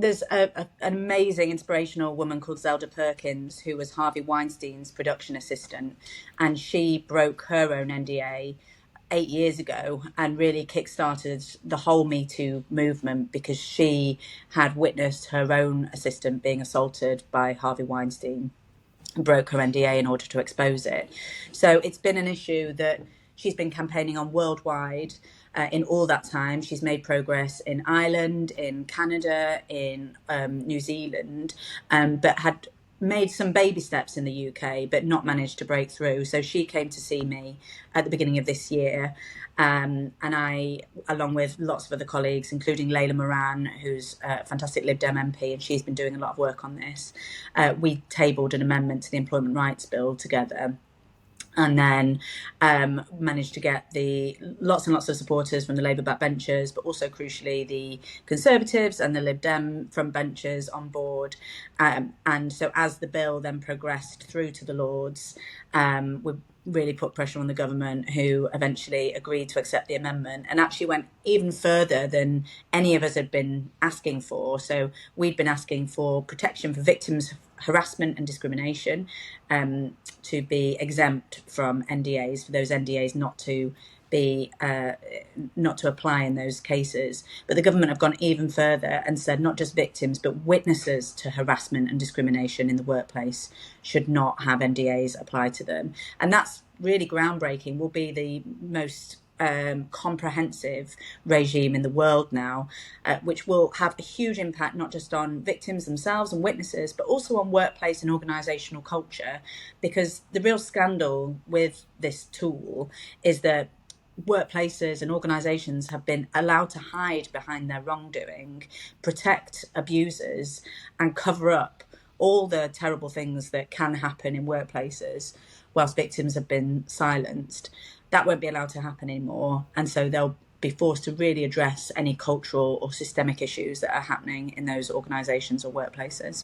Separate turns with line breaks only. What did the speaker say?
there's an amazing, inspirational woman called Zelda Perkins, who was Harvey Weinstein's production assistant, and she broke her own NDA 8 years ago and really kickstarted the whole Me Too movement because she had witnessed her own assistant being assaulted by Harvey Weinstein and broke her NDA in order to expose it. So it's been an issue that she's been campaigning on worldwide. In all that time, she's made progress in Ireland, in Canada, in New Zealand, but had made some baby steps in the UK, but not managed to break through. So she came to see me at the beginning of this year. And I, along with lots of other colleagues, including Layla Moran, who's a fantastic Lib Dem MP, and she's been doing a lot of work on this, we tabled an amendment to the Employment Rights Bill together. And then managed to get the lots and lots of supporters from the Labour backbenchers, but also crucially the Conservatives and the Lib Dem front benchers on board. And so as the bill then progressed through to the Lords, we really put pressure on the government, who eventually agreed to accept the amendment and actually went even further than any of us had been asking for. So we'd been asking for protection for victims of harassment and discrimination, to be exempt from NDAs, for those NDAs not to apply in those cases. But the government have gone even further and said not just victims, but witnesses to harassment and discrimination in the workplace should not have NDAs applied to them. And that's really groundbreaking, will be the most comprehensive regime in the world now, which will have a huge impact not just on victims themselves and witnesses, but also on workplace and organisational culture. Because the real scandal with this tool is that workplaces and organisations have been allowed to hide behind their wrongdoing, protect abusers, and cover up all the terrible things that can happen in workplaces whilst victims have been silenced. That won't be allowed to happen anymore. And so they'll be forced to really address any cultural or systemic issues that are happening in those organisations or workplaces.